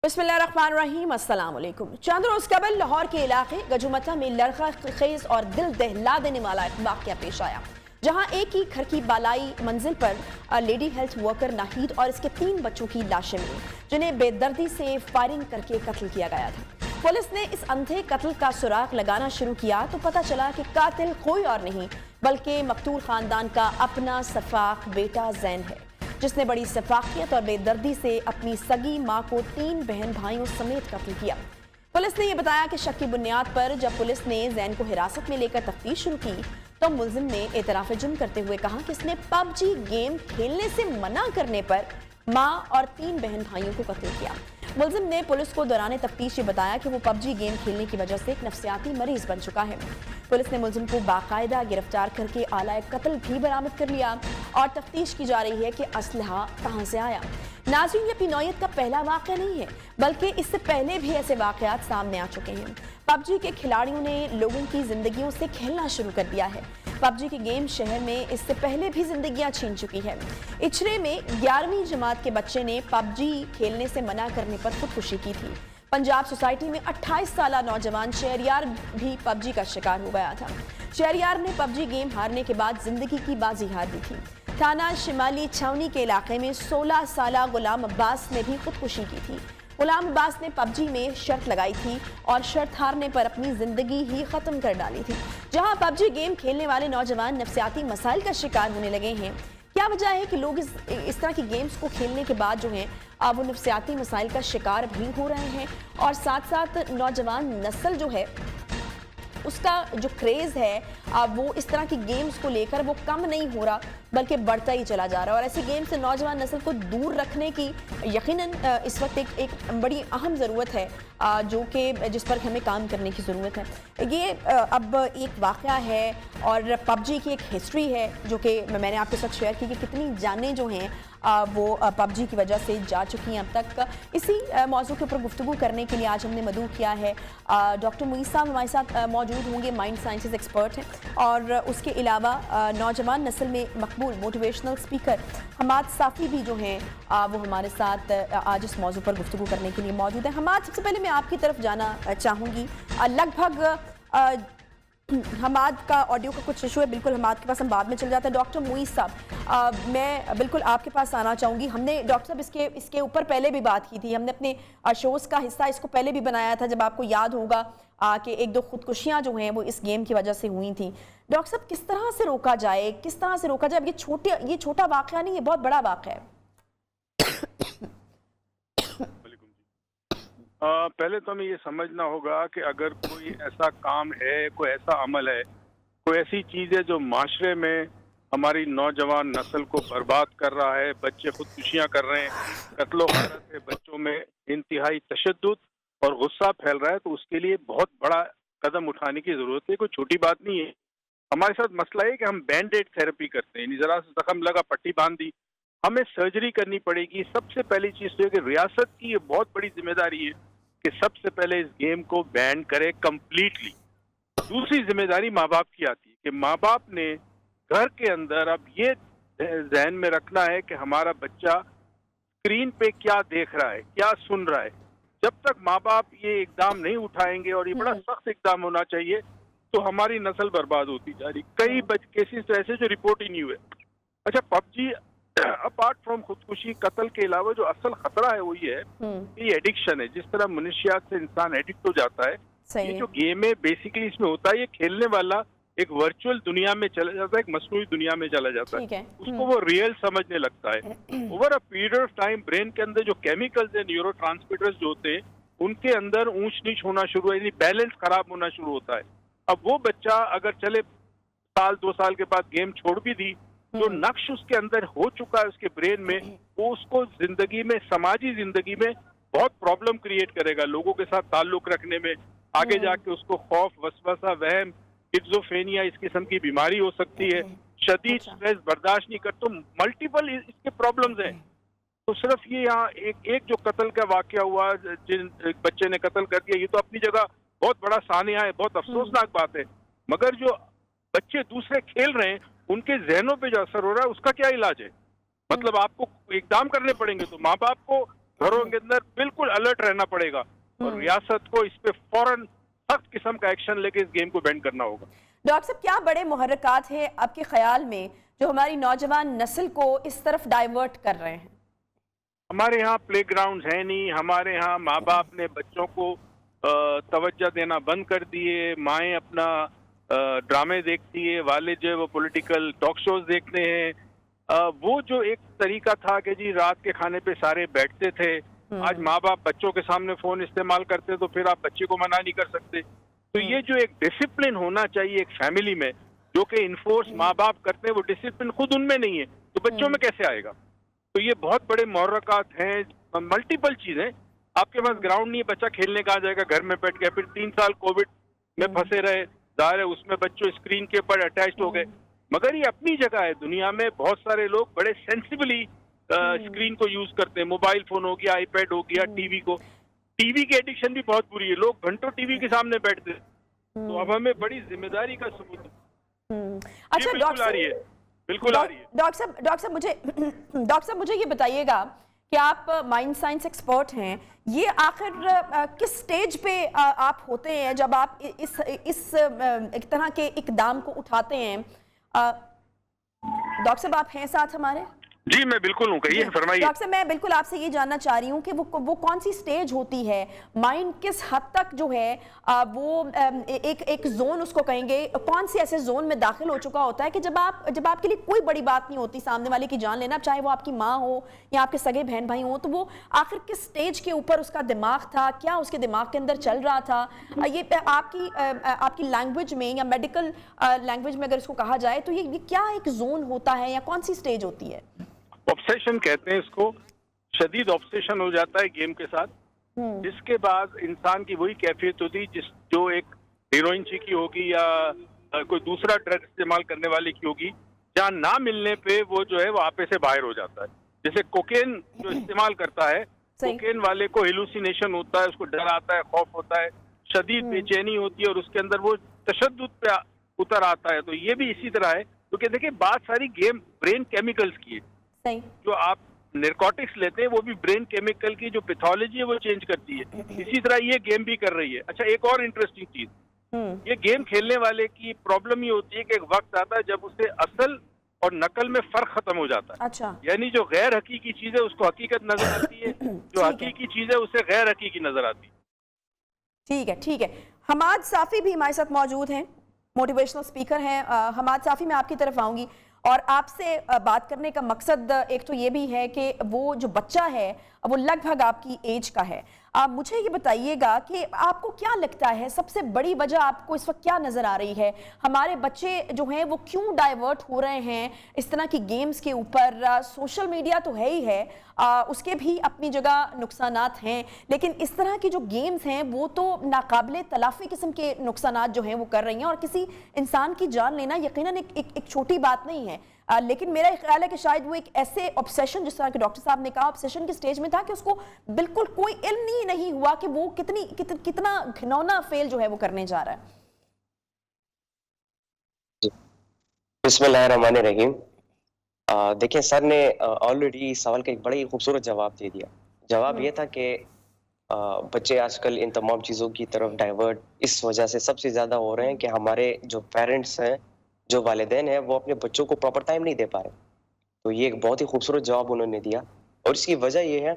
बिस्मिल्लाहिर्रहमानिर्रहीम, अस्सलाम वालेकुम। चंद रोज कबल लाहौर के इलाके गजुमता में लड़का खेज और दिल दहला देने वाला एक वाक़या पेश आया, जहां एक ही घर की बालाई मंजिल पर लेडी हेल्थ वर्कर नाहिद और इसके 3 बच्चों की लाशें मिली, जिन्हें बेदर्दी से फायरिंग करके कत्ल किया गया था। पुलिस ने इस अंधे कत्ल का सुराग लगाना शुरू किया तो पता चला कि कातिल कोई और नहीं बल्कि मकतूल खानदान का अपना सफाक बेटा जैन है, जिसने बड़ी सफाकियत और बेदर्दी से अपनी सगी मां को 3 बहन भाइयों समेत कत्ल किया। पुलिस ने यह बताया कि शक की बुनियाद पर जब पुलिस ने जैन को हिरासत में लेकर तफ्तीश शुरू की तो मुलजिम ने एतराफ़ जुर्म करते हुए कहा कि इसने पबजी गेम खेलने से मना करने पर मां और 3 बहन भाइयों को कत्ल किया। मुलजिम ने पुलिस को दौरान तफ्तीश बताया कि वो पबजी गेम खेलने की वजह से एक नफ्सियाती मरीज बन चुका है। पुलिस ने मुलजिम को बाकायदा गिरफ्तार करके आला कत्ल भी बरामद कर लिया और तफ्तीश की जा रही है कि असलहा कहां से आया। नाज़रीन, ये अपनी नौयत का पहला वाक़या नहीं है, बल्कि इससे पहले भी ऐसे वाक़यात सामने आ चुके हैं। पबजी के खिलाड़ियों ने लोगों की जिंदगियों से खेलना शुरू कर दिया है। पबजी के गेम शहर में इससे पहले भी जिंदगियां छीन चुकी है। इचरे में 11वीं जमात के बच्चे ने पबजी खेलने से मना करने पर खुदकुशी की थी। पंजाब सोसाइटी में 28 साला नौजवान शहरियार भी पबजी का शिकार हो गया था। शहरियार ने पबजी गेम हारने के बाद जिंदगी की बाजी हार दी थी। थाना शिमाली छावनी के इलाके में 16 साला गुलाम अब्बास ने भी खुदकुशी की थी। गुलाम अब्बास ने पबजी में शर्त लगाई थी और शर्त हारने पर अपनी जिंदगी ही खत्म कर डाली थी। जहां पबजी गेम खेलने वाले नौजवान नफ्सियाती मसाइल का शिकार होने लगे हैं, क्या वजह है कि लोग इस तरह की गेम्स को खेलने के बाद जो हैं वो नफ्सियाती मसाइल का शिकार भी हो रहे हैं, और साथ साथ नौजवान नस्ल जो है उसका जो क्रेज़ है वो इस तरह की गेम्स को लेकर वो कम नहीं हो रहा बल्कि बढ़ता ही चला जा रहा है। और ऐसी गेम से नौजवान नस्ल को दूर रखने की यकीनन इस वक्त एक बड़ी अहम ज़रूरत है, जो कि जिस पर हमें काम करने की ज़रूरत है। ये अब एक वाक़या है और पबजी की एक हिस्ट्री है जो कि मैंने आपके साथ शेयर की कि कितनी जानें जो हैं वो पबजी की वजह से जा चुकी हैं अब तक। इसी मौजू के ऊपर गुफ्तगू करने के लिए आज हमने मदऊ किया है डॉक्टर मुईस साहब हमारे साथ मौजूद होंगे, माइंड साइंसेज एक्सपर्ट हैं, और उसके अलावा नौजवान नस्ल में मकबूल मोटिवेशनल स्पीकर हमाद साफ़ी भी जो हैं वो हमारे साथ आज इस मौजू पर गुफ्तगू करने के लिए मौजूद हैं। हमाद, सबसे पहले मैं आपकी तरफ जाना चाहूँगी। लगभग हमाद का ऑडियो का कुछ इशू है, बिल्कुल हमाद के पास हम बाद में चल जाते हैं। डॉक्टर मुईस साहब, मैं बिल्कुल आपके पास आना चाहूँगी। हमने डॉक्टर साहब इसके ऊपर पहले भी बात की थी, हमने अपने शोज़ का हिस्सा इसको पहले भी बनाया था, जब आपको याद होगा कि 1-2 खुदकुशियाँ जो हैं वो इस गेम की वजह से हुई थी। डॉक्टर साहब, किस तरह से रोका जाए, किस तरह से रोका जाए? ये छोटा वाक़या नहीं, ये बहुत बड़ा वाक़या है। पहले तो हमें ये समझना होगा कि अगर कोई ऐसा काम है, कोई ऐसा अमल है, कोई ऐसी चीज़ है जो माशरे में हमारी नौजवान नस्ल को बर्बाद कर रहा है, बच्चे खुदकुशियाँ कर रहे हैं, कत्लो गारत है, बच्चों में इंतहाई तशद्दुद और गुस्सा फैल रहा है, तो उसके लिए बहुत बड़ा कदम उठाने की ज़रूरत है। कोई छोटी बात नहीं है। हमारे साथ मसला है कि हम बैंडेड थेरेपी करते हैं, ज़रा सा जख्म लगा, पट्टी बांध दी, हमें सर्जरी करनी पड़ेगी। सबसे पहली चीज़ तो है कि रियासत की ये बहुत बड़ी जिम्मेदारी है कि सबसे पहले इस गेम को बैन करे कंप्लीटली। दूसरी जिम्मेदारी माँ बाप की आती है कि माँ बाप ने घर के अंदर अब ये ज़हन में रखना है कि हमारा बच्चा स्क्रीन पे क्या देख रहा है, क्या सुन रहा है। जब तक माँ बाप ये इकदाम नहीं उठाएंगे, और ये बड़ा सख्त इकदाम होना चाहिए, तो हमारी नस्ल बर्बाद होती जा रही। कई केसेस तो ऐसे जो रिपोर्ट ही नहीं हुए। अच्छा, पबजी अपार्ट फ्रॉम खुदकुशी कत्ल के अलावा जो असल खतरा है वो ये है कि ये एडिक्शन है। जिस तरह मनुष्यात से इंसान एडिक्ट हो जाता है, ये जो गेम है बेसिकली इसमें होता है, ये खेलने वाला एक वर्चुअल दुनिया में चला जाता है, एक मसनूई दुनिया में चला जाता है, उसको वो रियल समझने लगता है। Over a period of time brain के अंदर जो केमिकल्स है, न्यूरो ट्रांसमीटर्स जो होते हैं, उनके अंदर ऊंच नीच होना शुरू है, यानी बैलेंस खराब होना शुरू होता है। अब वो बच्चा अगर चले 1-2 साल के बाद गेम छोड़ भी दी, जो नक्श उसके अंदर हो चुका है उसके ब्रेन में, वो उसको जिंदगी में, समाजी जिंदगी में बहुत प्रॉब्लम क्रिएट करेगा, लोगों के साथ ताल्लुक रखने में। आगे जाके उसको खौफ, वसवसा, वहम, स्किज़ोफ्रेनिया इस किस्म की बीमारी हो सकती है। शदीद स्ट्रेस बर्दाश्त नहीं कर, तो मल्टीपल इसके प्रॉब्लम्स हैं। तो सिर्फ ये यहाँ एक जो कत्ल का वाकया हुआ, जिन बच्चे ने कत्ल कर दिया, ये तो अपनी जगह बहुत बड़ा सानिया है, बहुत अफसोसनाक बात है। मगर जो बच्चे दूसरे खेल रहे हैं, उनके जहनों पे जो असर हो रहा है, उसका क्या इलाज है? मतलब आपको इकदाम करने पड़ेंगे। तो माँ बाप को घरों के अंदर बिल्कुल अलर्ट रहना पड़ेगा और रियासत को इस पे फौरन सख्त किस्म का एक्शन लेके इस गेम को बैन करना होगा। डॉक्टर साहब, क्या बड़े मुहर्रिकात हैं आपके ख्याल में जो हमारी नौजवान नस्ल को इस तरफ डाइवर्ट कर रहे हैं? हमारे यहाँ प्ले ग्राउंड है नहीं, हमारे यहाँ माँ बाप ने बच्चों को तवज्जो देना बंद कर दिए, माएँ अपना ड्रामे देखती है, वाले जो है वो पॉलिटिकल टॉक शोज देखते हैं। वो जो एक तरीका था कि जी रात के खाने पे सारे बैठते थे, आज माँ बाप बच्चों के सामने फोन इस्तेमाल करते तो फिर आप बच्चे को मना नहीं कर सकते। तो ये जो एक डिसिप्लिन होना चाहिए एक फैमिली में, जो कि इन्फोर्स माँ बाप करते हैं, वो डिसिप्लिन खुद उनमें नहीं है तो बच्चों में कैसे आएगा? तो ये बहुत बड़े मुहर्रकात हैं, मल्टीपल चीजें। आपके पास ग्राउंड नहीं है, बच्चा खेलने कहाँ जाएगा? घर में बैठ गया, फिर 3 साल कोविड में फंसे रहे, जाहिर है उसमें बच्चों स्क्रीन के ऊपर अटैच्ड हो गए। मगर ये अपनी जगह है, दुनिया में बहुत सारे लोग बड़े सेंसिबली स्क्रीन को यूज करते हैं, मोबाइल फोन हो गया, आईपैड हो गया, टीवी को। टीवी की एडिक्शन भी बहुत बुरी है, लोग घंटों टीवी के सामने बैठते हैं। तो अब हमें बड़ी जिम्मेदारी का सबूत अच्छा बिल्कुल आ रही है, बिल्कुल आ रही है। डॉक्टर साहब मुझे ये बताइएगा कि आप माइंड साइंस एक्सपर्ट हैं, ये आखिर किस स्टेज पे आप होते हैं जब आप इस एक तरह के इकदाम को उठाते हैं? डॉक्टर साहब आप हैं साथ हमारे? जी मैं बिल्कुल हूँ, कहिए, फरमाइए। डॉक्टर साहब मैं बिल्कुल आपसे ये जानना चाह रही हूँ कि वो कौन सी स्टेज होती है, माइंड किस हद तक जो है वो एक जोन उसको कहेंगे, कौन सी ऐसे जोन में दाखिल हो चुका होता है कि जब आपके लिए कोई बड़ी बात नहीं होती सामने वाले की जान लेना, चाहे वो आपकी माँ हो या आपके सगे बहन भाई हो, तो वो आखिर किस स्टेज के ऊपर उसका दिमाग था, क्या उसके दिमाग के अंदर चल रहा था? ये आपकी लैंग्वेज में या मेडिकल लैंग्वेज में अगर इसको कहा जाए तो ये क्या एक जोन होता है या कौन सी स्टेज होती है? ऑब्सेशन कहते हैं इसको, शदीद ऑब्सेशन हो जाता है गेम के साथ, जिसके बाद इंसान की वही कैफियत होती है जो एक हीरोइन की होगी या कोई दूसरा ड्रग इस्तेमाल करने वाले की होगी, जहाँ ना मिलने पे वो जो है वो आपे से बाहर हो जाता है। जैसे कोकेन जो इस्तेमाल करता है, कोकेन वाले को हेलुसिनेशन होता है, उसको डर आता है, खौफ होता है, शदीद बेचैनी होती है और उसके अंदर वो तशद्दुद पे उतर आता है। तो ये भी इसी तरह है, क्योंकि देखिए बात सारी गेम ब्रेन केमिकल्स की है। जो आप नारकोटिक्स लेते हैं वो भी ब्रेन केमिकल की जो पैथोलॉजी है वो चेंज करती है, इसी तरह ये गेम भी कर रही है। अच्छा एक और इंटरेस्टिंग चीज, ये गेम खेलने वाले की प्रॉब्लम ये होती है कि एक वक्त आता है जब उसे असल और नकल में फर्क खत्म हो जाता है। अच्छा। यानी जो गैर हकीकी चीज है उसको हकीकत नजर आती है, जो हकीकी चीज है उसे गैर हकीकी नजर आती है। ठीक है। हमाद साफी भी हमारे साथ मौजूद हैं, मोटिवेशनल स्पीकर हैं। हमाद साफी मैं आपकी तरफ आऊंगी और आपसे बात करने का मकसद एक तो ये भी है कि वो जो बच्चा है वो लगभग आपकी एज का है। आप मुझे ये बताइएगा कि आपको क्या लगता है सबसे बड़ी वजह आपको इस वक्त क्या नज़र आ रही है? हमारे बच्चे जो हैं वो क्यों डाइवर्ट हो रहे हैं इस तरह की गेम्स के ऊपर? सोशल मीडिया तो है ही है, उसके भी अपनी जगह नुकसानात हैं, लेकिन इस तरह की जो गेम्स हैं वो तो नाकाबिले तलाफ़ी किस्म के नुकसानात जो हैं वो कर रही हैं और किसी इंसान की जान लेना यकीनन एक छोटी बात नहीं है। लेकिन मेरा ख्याल है कि शायद वो एक ऐसे ऑब्सेशन, जिस तरह के डॉक्टर साहब ने कहा, ऑब्सेशन के स्टेज में था कि उसको बिल्कुल कोई इल्म नहीं हुआ कि वो कितना घिनौना फेल जो है वो करने जा रहा है। बिस्मिल्लाहिर्रहमानिर्रहीम। देखिए सर ने ऑलरेडी इस सवाल का एक बड़ा ही खूबसूरत जवाब दे दिया। जवाब ये था कि बच्चे आजकल इन तमाम चीज़ों की तरफ डाइवर्ट इस वजह से सबसे ज़्यादा हो रहे हैं कि हमारे जो पेरेंट्स हैं, जो वालिदैन हैं, वो अपने बच्चों को प्रॉपर टाइम नहीं दे पा रहे। तो ये एक बहुत ही खूबसूरत जवाब उन्होंने दिया और इसकी वजह ये है,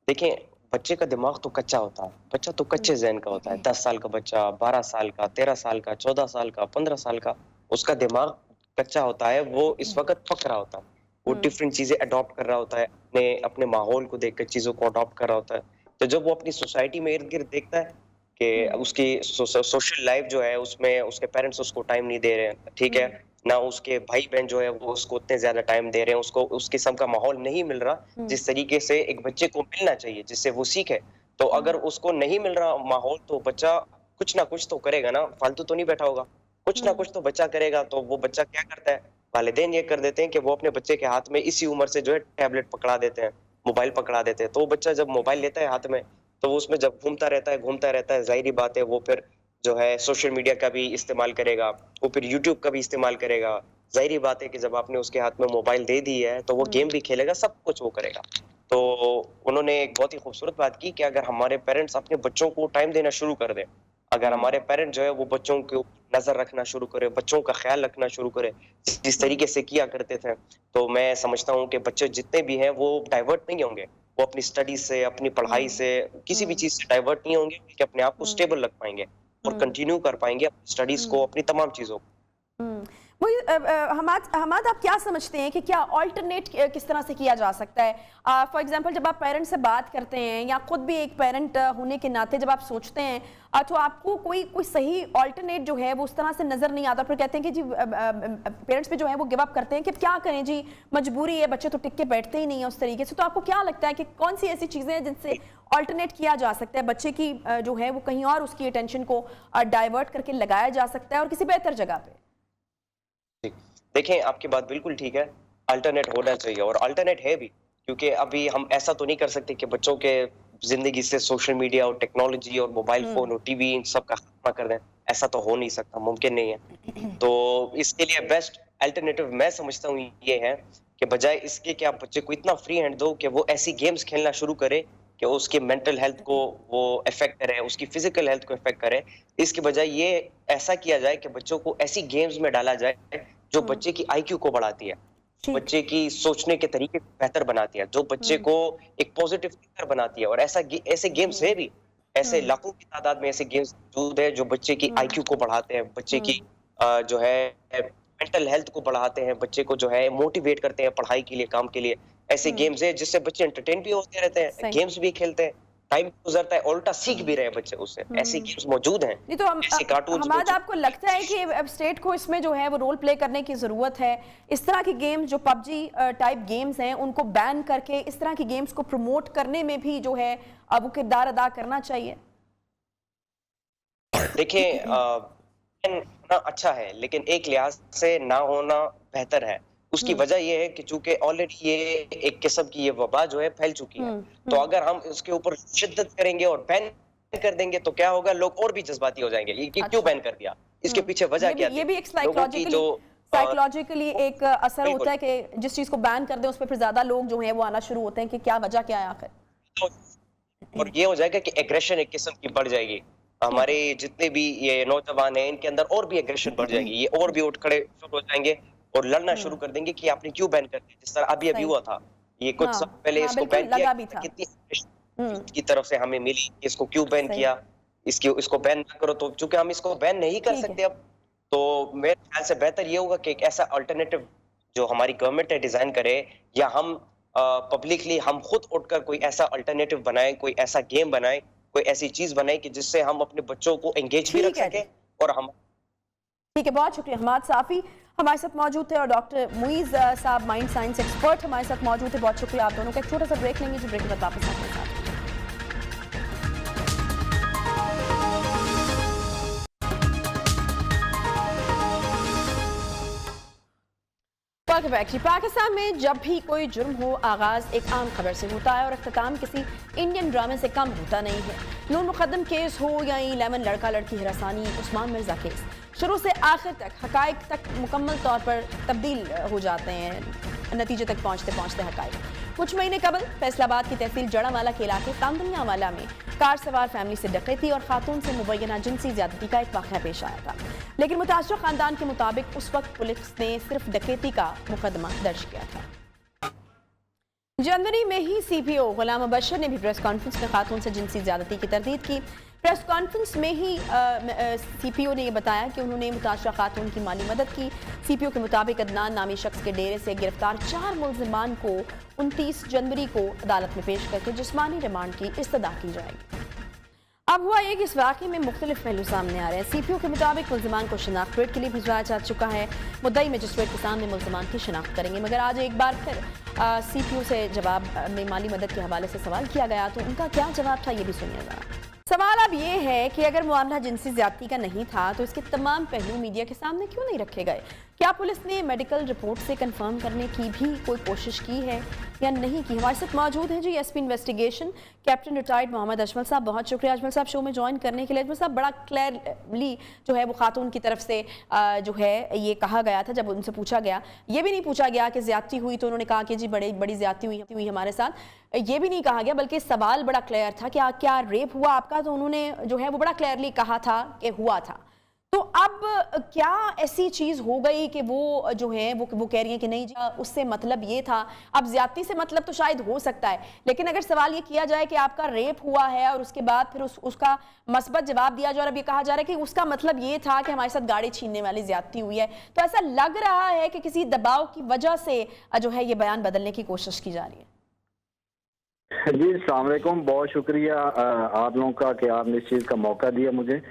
देखें बच्चे का दिमाग तो कच्चा होता है, बच्चा तो कच्चे जहन का होता है। 10 साल का बच्चा, 12 साल का, 13 साल का, 14 साल का, 15 साल का, उसका दिमाग कच्चा होता है। वो इस वक्त पक रहा होता है, वो डिफरेंट चीज़ें अडॉप्ट कर रहा होता है, अपने माहौल को देख कर चीज़ों को अडॉप्ट कर रहा होता है। तो जब वो अपनी सोसाइटी में इर्द गिर्द देखता है कि उसकी सोशल लाइफ जो है उसमें उसके पेरेंट्स उसको टाइम नहीं दे रहे हैं, ठीक है ना, उसके भाई बहन जो है वो उसको उतने ज्यादा टाइम दे रहे हैं, उसको उस किस्म का माहौल नहीं मिल रहा जिस तरीके से एक बच्चे को मिलना चाहिए जिससे वो सीखे। तो अगर उसको नहीं मिल रहा माहौल तो बच्चा कुछ ना कुछ तो करेगा ना, फालतू तो नहीं बैठा होगा, कुछ ना कुछ तो बच्चा करेगा। तो वो बच्चा क्या करता है, वालिदैन ये कर देते हैं कि वो अपने बच्चे के हाथ में इसी उम्र से जो है टैबलेट पकड़ा देते हैं, मोबाइल पकड़ा देते हैं। तो वो बच्चा जब मोबाइल लेता है हाथ में तो वो उसमें जब घूमता रहता है, जाहिर बात है वो फिर जो है सोशल मीडिया का भी इस्तेमाल करेगा, वो फिर यूट्यूब का भी इस्तेमाल करेगा। जाहिर बात है कि जब आपने उसके हाथ में मोबाइल दे दी है तो वो गेम भी खेलेगा, सब कुछ वो करेगा। تو انہوں نے ایک بہت ہی خوبصورت بات کی کہ اگر ہمارے پیرنٹس اپنے بچوں کو ٹائم دینا شروع کر دیں، اگر ہمارے پیرنٹ جو ہے وہ بچوں کو نظر رکھنا شروع کرے، بچوں کا خیال رکھنا شروع کرے جس طریقے سے کیا کرتے تھے، تو میں سمجھتا ہوں کہ بچے جتنے بھی ہیں وہ ڈائیورٹ نہیں ہوں گے، وہ اپنی اسٹڈی سے، اپنی پڑھائی سے، کسی بھی چیز سے ڈائیورٹ نہیں ہوں گے، کہ اپنے آپ کو اسٹیبل رکھ پائیں گے اور کنٹینیو کر پائیں گے اپنی اسٹڈیز کو، اپنی تمام چیزوں کو۔ حماد، آپ کیا سمجھتے ہیں کہ کیا آلٹرنیٹ کس طرح سے کیا جا سکتا ہے؟ فار ایگزامپل جب آپ پیرنٹ سے بات کرتے ہیں یا خود بھی ایک پیرنٹ ہونے کے ناطے جب آپ سوچتے ہیں تو آپ کو کوئی صحیح آلٹرنیٹ جو ہے وہ اس طرح سے نظر نہیں آتا، پھر کہتے ہیں کہ جی پیرنٹس بھی جو ہے وہ گیو اپ کرتے ہیں کہ کیا کریں جی، مجبوری ہے، بچے تو ٹک کے بیٹھتے ہی نہیں ہیں اس طریقے سے۔ تو آپ کو کیا لگتا ہے کہ کون سی ایسی چیزیں ہیں جن سے آلٹرنیٹ کیا جا سکتا ہے، بچے کی جو ہے وہ کہیں اور اس کی اٹینشن کو ڈائیورٹ کر کے لگایا جا سکتا ہے اور کسی بہتر جگہ پہ؟ دیکھیں، آپ کی بات بالکل ٹھیک ہے، الٹرنیٹ ہونا چاہیے اور الٹرنیٹ ہے بھی، کیونکہ ابھی ہم ایسا تو نہیں کر سکتے کہ بچوں کے زندگی سے سوشل میڈیا اور ٹیکنالوجی اور موبائل فون اور ٹی وی ان سب کا خاتمہ کر دیں، ایسا تو ہو نہیں سکتا، ممکن نہیں ہے۔ تو اس کے لیے بیسٹ الٹرنیٹو میں سمجھتا ہوں یہ ہے کہ بجائے اس کے کہ آپ بچے کو اتنا فری ہینڈ دو کہ وہ ایسی گیمز کھیلنا شروع کرے کہ اس کی مینٹل ہیلتھ کو وہ افیکٹ کرے، اس کی فزیکل ہیلتھ کو افیکٹ کرے، اس کے بجائے یہ ایسا کیا جائے کہ بچوں کو ایسی گیمز میں ڈالا جائے جو بچے کی آئی کیو کو بڑھاتی ہے، بچے کی سوچنے کے طریقے کو بہتر بناتی ہے، جو بچے کو ایک پوزیٹیو تھنکر بناتی ہے، اور ایسے گیمز ہے بھی، ایسے لاکھوں کی تعداد میں ایسے گیمز موجود ہیں جو بچے کی آئی کیو کو بڑھاتے ہیں، بچے کی جو ہے مینٹل ہیلتھ کو بڑھاتے ہیں، بچے کو جو ہے موٹیویٹ کرتے ہیں پڑھائی کے لیے، کام کے لیے۔ ایسے گیمز ہیں جس سے بچے انٹرٹین بھی ہوتے رہتے ہیں، گیمز بھی کھیلتے ہیں، ٹائم گزرتا ہے، الٹا سیکھ بھی رہے بچے اس سے۔ ایسی گیمز موجود ہیں، نہیں تو ایسے کارٹونز حماد، آپ کو لگتا ہے کہ اب اسٹیٹ کو اس میں جو ہے وہ رول پلے کرنے کی ضرورت ہے، اس طرح کی گیمز جو پب جی ٹائپ گیمز ہیں ان کو بین کر کے اس طرح کی گیمز کو پروموٹ کرنے میں بھی جو ہے وہ کردار ادا کرنا چاہیے؟ دیکھیں، ہونا اچھا ہے لیکن ایک لحاظ سے نہ ہونا بہتر ہے۔ اس کی وجہ یہ ہے کہ چونکہ آلریڈی یہ ایک قسم کی یہ وبا جو ہے پھیل چکی ہے، تو اگر ہم اس کے اوپر شدت کریں گے اور بین کر دیں گے تو کیا ہوگا، لوگ اور بھی جذباتی ہو جائیں گے، یہ کیوں بین کر دیا، اس کے پیچھے وجہ کیا تھی؟ یہ بھی ایک لوگوں کی جو سائیکلوجیکلی ایک اثر ہوتا ہے کہ جس چیز کو بین کر دیں اس پہ پھر زیادہ لوگ جو ہیں وہ آنا شروع ہوتے ہیں کہ کیا وجہ کیا ہے آخر، اور یہ ہو جائے گا کہ ایگریشن ایک قسم کی بڑھ جائے گی، ہمارے جتنے بھی یہ نوجوان ہیں ان کے اندر اور بھی ایگریشن بڑھ جائے گی، یہ اور بھی اٹھ کھڑے شروع ہو جائیں گے اور لڑنا شروع کر دیں گے کہ آپ نے کیوں بین کر دیا، جس طرح ابھی ہوا تھا، یہ کچھ سال پہلے اس کو بین کیا، کتنی کی طرف سے ہمیں ملی کہ اس کو کیوں بین کیا، اس کو بین نہ کرو، تو چونکہ ہم اس کو بین نہیں کر سکتے اب، تو میرے خیال سے بہتر یہ ہوگا کہ ایک ایسا الٹرنیٹو جو ہماری گورنمنٹ ہے ڈیزائن کرے، یا ہم پبلکلی ہم خود اٹھ کر کوئی ایسا الٹرنیٹو بنائیں، کوئی ایسا گیم بنائیں، کوئی ایسی چیز بنائیں کہ جس سے ہم اپنے بچوں کو انگیج بھی رکھ سکیں، اور ہم ٹھیک ہے۔ بہت شکریہ حماد صافی ہمارے ساتھ موجود تھے، اور ڈاکٹر معیز صاحب مائنڈ سائنس ایکسپرٹ ہمارے ساتھ موجود تھے۔ بہت شکریہ آپ دونوں کا۔ ایک چھوٹا سا بریک لیں گے، جو بریک کے بعد واپس آپ کے ساتھ۔ پاکستان میں جب بھی کوئی جرم ہو، آغاز ایک عام خبر سے ہوتا ہے اور اختتام کسی انڈین ڈرامے سے کم ہوتا نہیں ہے۔ نون مقدم کیس ہو یا لیمن لڑکا لڑکی ہراسانی، عثمان مرزا کیس، شروع سے آخر تک حقائق تک مکمل طور پر تبدیل ہو جاتے ہیں، نتیجے تک پہنچتے پہنچتے حقائق۔ کچھ مہینے قبل فیصل آباد کی تحصیل جڑاوالا کے علاقے کاندنیا والا میں کار سوار فیملی سے ڈکیتی اور خاتون سے مبینہ جنسی زیادتی کا ایک واقعہ پیش آیا تھا، لیکن متاثرہ خاندان کے مطابق اس وقت پولیس نے صرف ڈکیتی کا مقدمہ درج کیا تھا۔ جنوری میں ہی سی پی او غلام مبشر نے بھی پریس کانفرنس میں خاتون سے جنسی زیادتی کی تردید کی۔ پریس کانفرنس میں ہی سی پی او نے یہ بتایا کہ انہوں نے متاثرہ خاتون کی مالی مدد کی۔ سی پی او کے مطابق عدنان نامی شخص کے ڈیرے سے گرفتار 4 ملزمان کو 29 جنوری کو عدالت میں پیش کر کے جسمانی ریمانڈ کی استدعا کی جائے گی۔ اب ہوا یہ کہ اس واقعے میں مختلف پہلو سامنے آ رہے ہیں۔ سی پی او کے مطابق ملزمان کو شناخت ریٹ کے لیے بھجوایا جا چکا ہے، مدعی مجسٹریٹ کے سامنے ملزمان کی شناخت کریں گے، مگر آج ایک بار پھر سی پی او سے جواب میں مالی مدد کے حوالے سے سوال کیا گیا، تو ان کا کیا جواب تھا یہ بھی سنیے ذرا۔ سوال اب یہ ہے کہ اگر معاملہ جنسی زیادتی کا نہیں تھا تو اس کے تمام پہلو میڈیا کے سامنے کیوں نہیں رکھے گئے؟ کیا پولیس نے میڈیکل رپورٹ سے کنفرم کرنے کی بھی کوئی کوشش کی ہے یا نہیں کی؟ ہمارے ساتھ موجود ہیں S P investigation captain retired Muhammad Ajmal صاحب۔ بہت شکریہ اجمل صاحب شو میں جوائن کرنے کے لیے۔ اجمل صاحب، بڑا کلیئرلی جو ہے وہ خاتون کی طرف سے جو ہے یہ کہا گیا تھا، جب ان سے پوچھا گیا، یہ بھی نہیں پوچھا گیا کہ زیادتی ہوئی تو انہوں نے کہا کہ جی بڑی زیادتی ہوئی ہمارے ساتھ۔ ये भी नहीं कहा गया, बल्कि सवाल बड़ा क्लियर था कि क्या रेप हुआ आपका, तो उन्होंने जो है वो बड़ा क्लियरली कहा था कि हुआ था। तो अब क्या ऐसी चीज हो गई कि वो जो है वो कह रही है कि नहीं जी उससे मतलब ये था। अब ज्यादती से मतलब तो शायद हो सकता है, लेकिन अगर सवाल ये किया जाए कि आपका रेप हुआ है और उसके बाद फिर उसका मस्बत जवाब दिया जाए और अब ये कहा जा रहा है कि उसका मतलब ये था कि हमारे साथ गाड़ी छीनने वाली ज्यादती हुई है, तो ऐसा लग रहा है कि किसी दबाव की वजह से जो है ये बयान बदलने की कोशिश की जा रही है। जी अस्सलाम वालेकुम, बहुत शुक्रिया आप लोगों का कि आपने इस चीज़ का मौका दिया मुझे।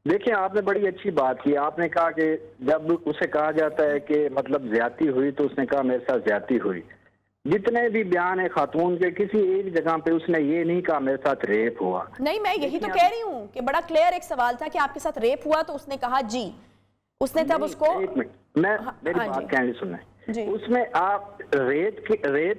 देखिए, आपने बड़ी अच्छी बात की। आपने कहा कि जब उसे कहा जाता है कि मतलब ज्यादती हुई तो उसने कहा मेरे साथ ज्यादती हुई। जितने भी बयान है खातून के, किसी एक जगह पे उसने ये नहीं कहा मेरे साथ रेप हुआ। नहीं, मैं यही तो कह रही हूँ कि बड़ा क्लियर एक सवाल था कि आपके साथ रेप हुआ, तो उसने कहा जी। उसने तब उसको एक मिनट, मैं मेरी बात कहने सुनना। उसमें आप रेप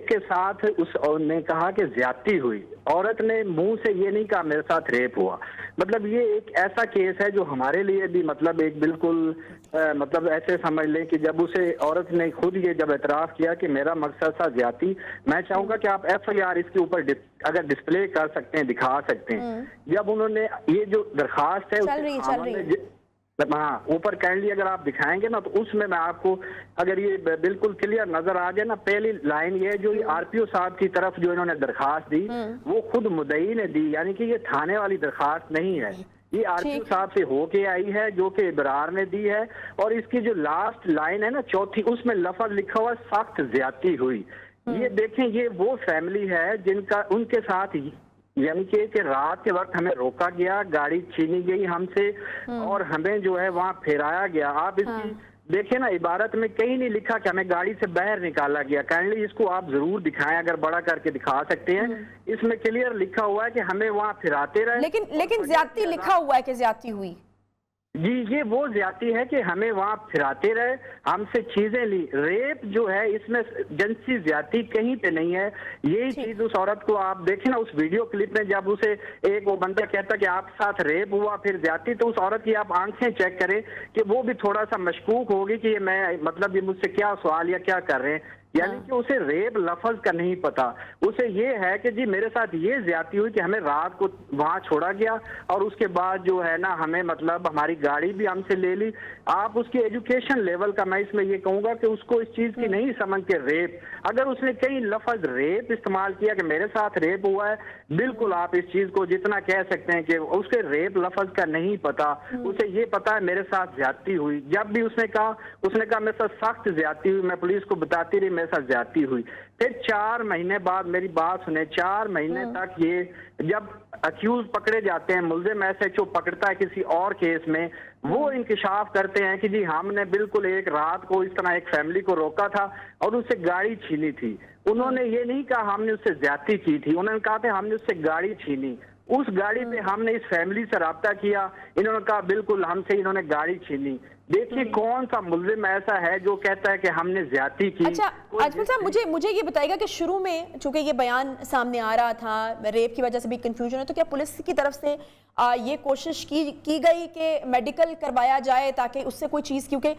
के साथ उसने कहा कि ज्यादती हुई। औरत ने मुंह से ये नहीं कहा मेरे साथ रेप हुआ। मतलब ये एक ऐसा केस है जो हमारे लिए भी मतलब एक बिल्कुल मतलब ऐसे समझ लें कि जब उसे औरत ने खुद ये जब एतराफ किया कि मेरा मकसद था ज्यादती, मैं चाहूंगा कि आप FIR इसके ऊपर अगर डिस्प्ले कर सकते हैं, दिखा सकते हैं। जब उन्होंने ये जो दरखास्त है हाँ ऊपर काइंडली अगर आप दिखाएंगे ना, तो उसमें मैं आपको अगर ये बिल्कुल क्लियर नजर आ जाए ना, पहली लाइन ये जो RPO साहब की तरफ जो इन्होंने दरखास्त दी वो खुद मुद्दई ने दी, यानी कि ये थाने वाली दरखास्त नहीं है, ये RPO साहब से होके आई है जो कि इबरार ने दी है। और इसकी जो लास्ट लाइन है ना चौथी, उसमें लफ्ज लिखा हुआ सख्त ज्यादती हुई। ये देखें, ये वो फैमिली है जिनका उनके साथ यानी कि रात के वक्त हमें रोका गया, गाड़ी छीनी गई हमसे और हमें जो है वहाँ फिराया गया। आप इसकी देखिए ना, इबारत में कहीं नहीं लिखा कि हमें गाड़ी से बाहर निकाला गया। काइंडली इसको आप जरूर दिखाएं, अगर बड़ा करके दिखा सकते हैं। इसमें क्लियर लिखा हुआ है कि हमें वहाँ फिराते रहे। लेकिन ज्यादती लिखा हुआ है कि ज्यादती हुई। जी, ये वो ज्यादती है कि हमें वहाँ फिराते रहे, हमसे चीजें ली। रेप जो है इसमें जिनसी ज्यादती कहीं पे नहीं है। यही चीज उस औरत को आप देखें ना उस वीडियो क्लिप में, जब उसे एक वो बंदा कहता कि आपके साथ रेप हुआ फिर ज्यादती, तो उस औरत की आप आंखें चेक करें कि वो भी थोड़ा सा मशकूक होगी कि ये मैं मतलब ये मुझसे क्या सवाल या क्या कर रहे हैं। यानी कि उसे रेप लफ्ज का नहीं पता, उसे ये है कि जी मेरे साथ ये ज्यादती हुई कि हमें रात को वहां छोड़ा गया और उसके बाद जो है ना हमें मतलब हमारी गाड़ी भी हमसे ले ली। आप उसकी एजुकेशन लेवल का मैं इसमें ये कहूंगा कि उसको इस चीज की नहीं समझ के रेप, अगर उसने कई लफ्ज रेप इस्तेमाल किया कि मेरे साथ रेप हुआ है, बिल्कुल आप इस चीज को जितना कह सकते हैं कि उसके रेप लफ्ज का नहीं पता, उसे ये पता है मेरे साथ ज्यादती हुई। जब भी उसने कहा मेरे साथ सख्त ज्यादती हुई, मैं पुलिस को बताती रही मेरे साथ ज्यादती हुई। फिर 4 महीने बाद मेरी बात सुने, 4 महीने तक ये जब अक्यूज पकड़े जाते हैं, मुल्जिम SHO पकड़ता है किसी और केस में, वो इंकशाफ करते हैं कि जी हमने बिल्कुल एक रात को इस तरह एक फैमिली को रोका था और उससे गाड़ी छीनी थी। उन्होंने ये नहीं कहा हमने उससे ज्यादती की थी, उन्होंने कहा था हमने उससे गाड़ी छीनी। उस गाड़ी पे हमने इस फैमिली से राब्ता किया, इन्होंने कहा बिल्कुल हमसे इन्होंने गाड़ी छीनी। देखिए कौन सा मुल्जिम ऐसा है जो कहता है कि हमने ज्यादती की। अच्छा अजमल साहब, मुझे ये बताइएगा कि शुरू में चूंकि ये बयान सामने आ रहा था, रेप की वजह से भी कंफ्यूजन है, तो क्या पुलिस की तरफ से ये कोशिश की गई कि मेडिकल करवाया जाए ताकि उससे कोई चीज़, क्योंकि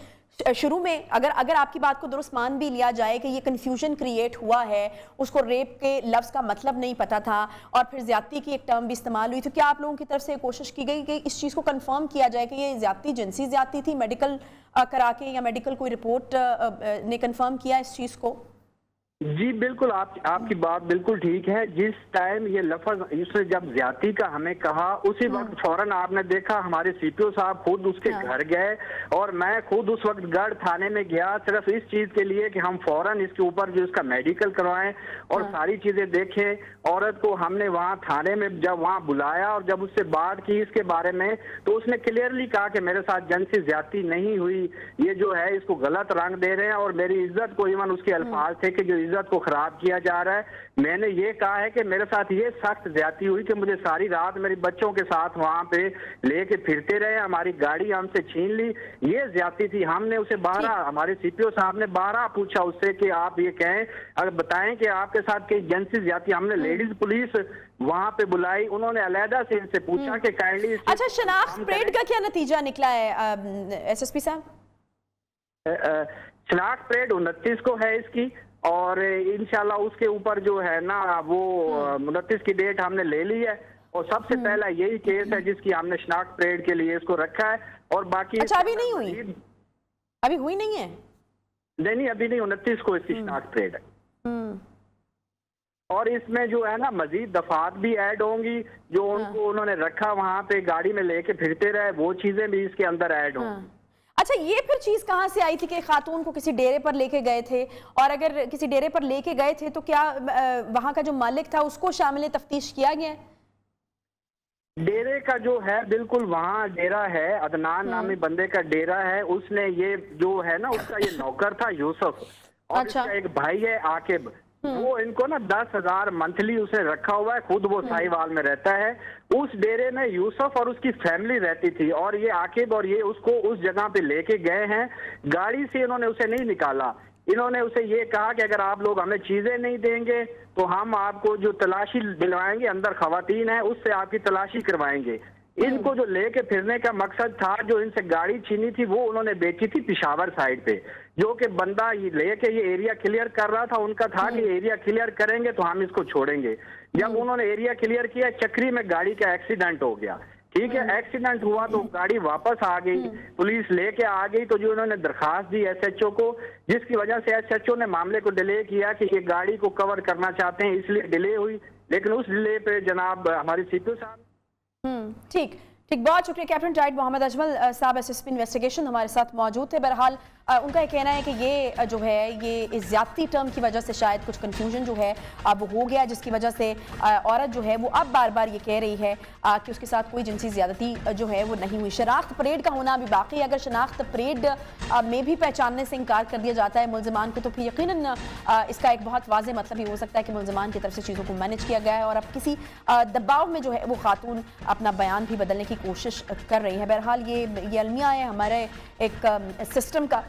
शुरू में अगर आपकी बात को दुरुस्त मान भी लिया जाए कि ये कंफ्यूजन क्रिएट हुआ है, उसको रेप के लफ्ज़ का मतलब नहीं पता था और फिर ज्यादती की एक टर्म भी इस्तेमाल हुई, तो क्या आप लोगों की तरफ से कोशिश की गई कि इस चीज़ को कंफर्म किया जाए कि ये ज्यादती जिनसी ज्यादती थी, मेडिकल करा के या मेडिकल कोई रिपोर्ट ने कंफर्म किया इस चीज़ को? जी बिल्कुल, आपकी बात बिल्कुल ठीक है। जिस टाइम ये लफ्ज इसने जब ज्यादती का हमें कहा, उसी वक्त फौरन आपने देखा हमारे CPO साहब खुद उसके घर गए और मैं खुद उस वक्त गढ़ थाने में गया सिर्फ इस चीज के लिए कि हम फौरन इसके ऊपर जो इसका मेडिकल करवाएं और सारी चीजें देखें। औरत को हमने वहाँ थाने में जब वहाँ बुलाया और जब उससे बात की इसके बारे में, तो उसने क्लियरली कहा कि मेरे साथ जिनसी ज्यादती नहीं हुई, ये जो है इसको गलत रंग दे रहे हैं और मेरी इज्जत को, इवन उसके अल्फाज थे कि जो इज्जत को खराब किया जा रहा है। मैंने ये कहा है कि मेरे साथ ये सख्त ज्यादती हुई कि मुझे सारी रात मेरे बच्चों के साथ वहां पे लेके फिरते रहे, हमारी गाड़ी हमसे छीन ली, ये ज्यादती थी। हमने उसे 12 हमारे CPO साहब ने 12 पूछा उससे कि आप ये कहें, अगर बताएं कि आपके साथ कई जिनसी ज्यादती। हमने लेडीज पुलिस वहां पे बुलाई, उन्होंने अलहदा से इनसे पूछा कि काइंडली। अच्छा, शनाख्त परेड का क्या नतीजा निकला है SSP साहब? शनाख्त परेड 29 को है इसकी اور انشاءاللہ اس کے اوپر جو ہے نا وہ 29 کی ڈیٹ ہم نے لے لی ہے، اور سب سے پہلا یہی کیس ہے جس کی ہم نے شناخت پریڈ کے لیے اس کو رکھا ہے، اور باقی اچھا ابھی نہیں ہوئی، ابھی ہوئی نہیں ہے؟ نہیں ابھی نہیں، 29 کو اس کی شناخت پریڈ ہے، اور اس میں جو ہے نا مزید دفعات بھی ایڈ ہوں گی، جو ان کو انہوں نے رکھا وہاں پہ گاڑی میں لے کے پھرتے رہے، وہ چیزیں بھی اس کے اندر ایڈ ہوں گی۔ اچھا یہ پھر چیز کہاں سے آئی تھی کہ خاتون کو کسی ڈیرے پر لے کے گئے تھے، اور اگر کسی ڈیرے پر لے کے گئے تھے تو کیا وہاں کا جو مالک تھا اس کو شامل تفتیش کیا گیا ہے؟ ڈیرے کا جو ہے بالکل وہاں ڈیرا ہے، عدنان نامی بندے کا ڈیرا ہے، اس نے یہ جو ہے نا اس کا یہ نوکر تھا یوسف، اور اس کا ایک بھائی ہے عاقب، وہ ان کو نا 10,000 منتھلی اس نے رکھا ہوا ہے، خود وہ سائی وال میں رہتا ہے، اس ڈیرے میں یوسف اور اس کی فیملی رہتی تھی، اور یہ عاقب اور یہ اس کو اس جگہ پہ لے کے گئے ہیں، گاڑی سے انہوں نے اسے نہیں نکالا، انہوں نے اسے یہ کہا کہ اگر آپ لوگ ہمیں چیزیں نہیں دیں گے تو ہم آپ کو جو تلاشی دلوائیں گے، اندر خواتین ہیں اس سے آپ کی تلاشی کروائیں گے۔ ان کو جو لے کے پھرنے کا مقصد تھا، جو ان سے گاڑی چھینی تھی وہ انہوں نے بیچی تھی پشاور سائڈ پہ، جو کہ بندہ لے کے یہ ایریا کلیئر کر رہا تھا، ان کا تھا کہ ایریا کلیئر کریں گے تو ہم اس کو چھوڑیں گے۔ جب انہوں نے ایریا کلیئر کیا، چکری میں گاڑی کا ایکسیڈنٹ ہو گیا، ٹھیک ہے، ایکسیڈنٹ ہوا تو گاڑی واپس آ گئی، پولیس لے کے آ گئی، تو جو انہوں نے درخواست دی ایس ایچ او کو، جس کی وجہ سے ایس ایچ او نے معاملے کو ڈیلے کیا کہ یہ گاڑی کو کور کرنا چاہتے ہیں، اس لیے ڈیلے ہوئی، لیکن اس ڈیلے پہ جناب ہماری سی پی او صاحب ٹھیک، بہت شکریہ کیپٹن ٹائٹ محمد اجمل صاحب، ایس ایس پی انویسٹیگیشن ہمارے ساتھ موجود تھے۔ بہرحال ان کا یہ کہنا ہے کہ یہ جو ہے یہ زیادتی ٹرم کی وجہ سے شاید کچھ کنفیوژن جو ہے وہ ہو گیا، جس کی وجہ سے عورت جو ہے وہ اب بار بار یہ کہہ رہی ہے کہ اس کے ساتھ کوئی جنسی زیادتی جو ہے وہ نہیں ہوئی۔ شناخت پریڈ کا ہونا بھی باقی ہے، اگر شناخت پریڈ میں بھی پہچاننے سے انکار کر دیا جاتا ہے ملزمان کو، تو پھر یقیناً اس کا ایک بہت واضح مطلب یہ ہو سکتا ہے کہ ملزمان کی طرف سے چیزوں کو مینیج کیا گیا ہے، اور اب کسی دباؤ میں جو ہے وہ خاتون اپنا بیان بھی بدلنے کی کوشش کر رہی ہے۔ بہرحال یہ المیہ ہے ہمارے ایک سسٹم کا،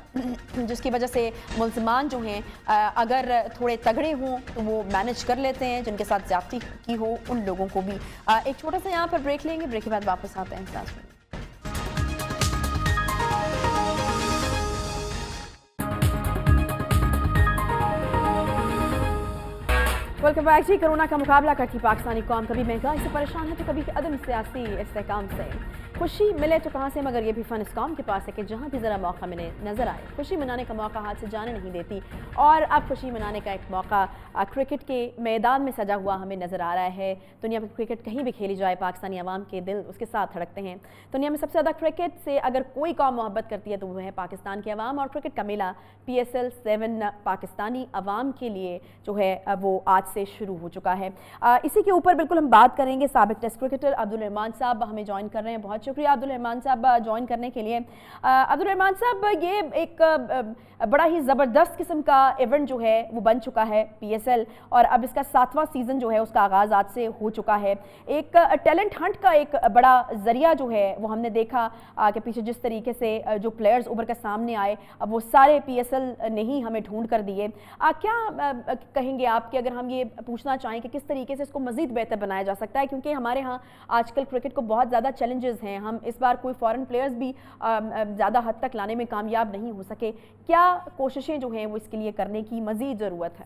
جس کی وجہ سے ملزمان جو ہیں اگر تھوڑے تگڑے ہوں تو وہ مینیج کر لیتے ہیں، جن کے ساتھ زیادتی کی ہو ان لوگوں کو بھی۔ ایک چھوٹا سا یہاں پر بریک لیں گے، بریک کے بعد واپس آتے ہیں ساتھ میں۔ ویلکم بیک جی۔ کرونا کا مقابلہ کرتی پاکستانی قوم کبھی مہنگائی سے پریشان ہے تو کبھی عدم سیاسی استحکام سے۔ خوشی ملے تو کہاں سے، مگر یہ بھی فن اس قوم کے پاس ہے کہ جہاں بھی ذرا موقع ملے نظر آئے۔ خوشی منانے کا موقع ہاتھ سے جانے نہیں دیتی، اور اب خوشی منانے کا ایک موقع کرکٹ کے میدان میں سجا ہوا ہمیں نظر آ رہا ہے۔ دنیا میں کرکٹ کہیں بھی کھیلی جائے، پاکستانی عوام کے دل اس کے ساتھ دھڑکتے ہیں۔ دنیا میں سب سے زیادہ کرکٹ سے اگر کوئی قوم محبت کرتی ہے تو وہ ہے پاکستان کے عوام، اور کرکٹ کا میلہ PSL 7 پاکستانی عوام کے لیے جو ہے وہ آج سے شروع ہو چکا ہے۔ اسی کے اوپر بالکل ہم بات کریں گے۔ سابق ٹیسٹ کرکٹر عبدالرحمان صاحب ہمیں جوائن کر رہے ہیں، بہت شکریہ عبدالرحمان صاحب جوائن کرنے کے لیے۔ عبدالرحمان صاحب، یہ ایک بڑا ہی زبردست قسم کا ایونٹ جو ہے وہ بن چکا ہے PSL، اور اب اس کا 7واں سیزن جو ہے اس کا آغاز آج سے ہو چکا ہے۔ ایک ٹیلنٹ ہنٹ کا ایک بڑا ذریعہ جو ہے وہ ہم نے دیکھا کہ پیچھے جس طریقے سے جو پلیئرز ابھر کر سامنے آئے، اب وہ سارے PSL نے ہی ہمیں ڈھونڈ کر دیے۔ کیا کہیں گے آپ کہ اگر ہم یہ پوچھنا چاہیں کہ کس طریقے سے اس کو مزید بہتر بنایا جا سکتا ہے، کیونکہ ہمارے ہاں آج کل کرکٹ کو بہت زیادہ چیلنجز ہیں، ہم اس بار کوئی فورن پلیئرز بھی زیادہ حد تک لانے میں کامیاب نہیں ہو سکے، کیا کوششیں جو ہیں وہ اس کے لیے کرنے کی مزید ضرورت ہے؟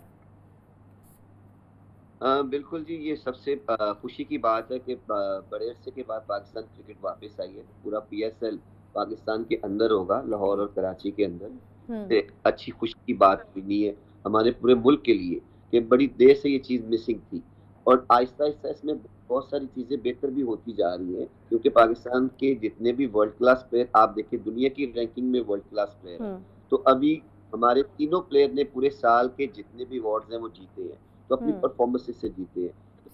بالکل جی، یہ سب سے خوشی کی بات ہے کہ بڑے عرصے کے بعد پاکستان کرکٹ واپس آئی ہے۔ پورا PSL پاکستان کے اندر ہوگا، لاہور اور کراچی کے اندر۔ اچھی خوشی کی بات نہیں ہے ہمارے پورے ملک کے لیے کہ بڑی دیر سے یہ چیز مسنگ تھی، اور آہستہ آہستہ اس میں بہت ساری چیزیں بہتر بھی ہوتی جا رہی ہیں، کیونکہ پاکستان کے جتنے بھی ورلڈ کلاس پلیئر آپ دیکھیں، دنیا کی رینکنگ میں ورلڈ کلاس پلیئر ہیں، تو ابھی ہمارے تینوں پلیئر نے پورے سال کے جتنے بھی ایوارڈز ہیں وہ جیتے ہیں، تو اپنی پرفارمنس سے جیتے ہیں۔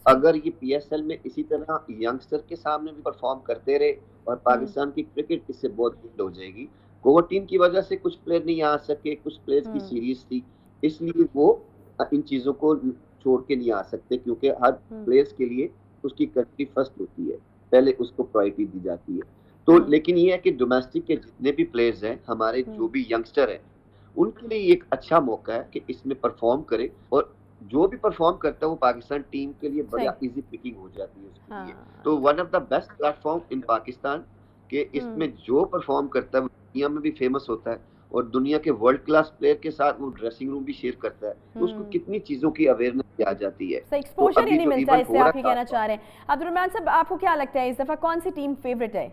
اگر یہ PSL میں اسی طرح ینگسٹر کے سامنے بھی پرفارم کرتے رہے اور پاکستان کی کرکٹ اس سے بہت ہٹ ہو جائے گی۔ کووڈ ٹیم کی وجہ سے کچھ پلیئر نہیں آ سکے، کچھ پلیئر کی سیریز تھی، اس لیے وہ ان چیزوں کو چھوڑ کے نہیں آ سکتے، کیونکہ ہر پلیئرز کے لیے اس کی کنٹری فرسٹ ہوتی ہے، پہلے اس کو پرائورٹی دی جاتی ہے۔ تو لیکن یہ ہے کہ ڈومیسٹک کے جتنے بھی پلیئرز ہیں، ہمارے جو بھی ینگسٹر ہیں، ان کے لیے ایک اچھا موقع ہے کہ اس میں پرفارم کرے، اور جو بھی پرفارم کرتا ہے وہ پاکستان ٹیم کے لیے بڑا ایزی پکنگ ہو جاتی ہے اس کے لیے۔ تو one of the best platform in Pakistan کہ اس میں جو پرفارم کرتا ہے دنیا میں بھی فیمس ہوتا ہے اور دنیا کے ورلڈ کلاس پلیئر کے ساتھ وہ ڈریسنگ روم بھی شیئر کرتا ہے، تو اس کو کتنی چیزوں کی اویئرنس آ جاتی ہے. ایکسپوجر ہی نہیں ملتا اس سے، آپ ہی کہنا چاہ رہے ہیں. عبد الرحمان صاحب آپ کو کیا لگتا ہے اس دفعہ کون سی ٹیم فیوریٹ ہے؟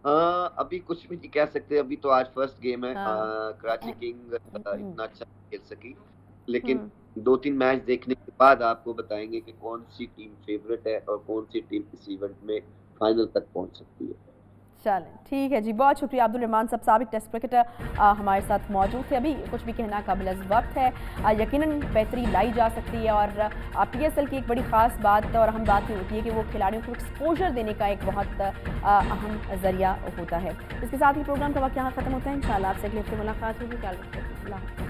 ابھی کچھ بھی نہیں کہہ سکتے، ابھی تو آج فرسٹ گیم ہے. کراچی کنگ اتنا اچھا کھیل سکی، لیکن 2-3 میچ دیکھنے کے بعد آپ کو بتائیں گے کہ کون سی ٹیم فیوریٹ ہے اور کون سی ٹیم اس ایونٹ میں فائنل تک پہنچ سکتی ہے. چلیں ٹھیک ہے جی، بہت شکریہ عبد الرحمان صاحب، سابق ٹیسٹ کرکٹر ہمارے ساتھ موجود تھے. ابھی کچھ بھی کہنا قابل از وقت ہے، یقیناً بہتری لائی جا سکتی ہے، اور پی ایس ایل کی ایک بڑی خاص بات اور اہم بات یہ ہوتی ہے کہ وہ کھلاڑیوں کو ایکسپوجر دینے کا ایک بہت اہم ذریعہ ہوتا ہے. اس کے ساتھ ہی پروگرام کا وقت یہاں ختم ہوتا ہے. انشاءاللہ آپ سے اگلے ہفتے ملاقات ہوگی. خیال رکھیے. اللہ حافظ.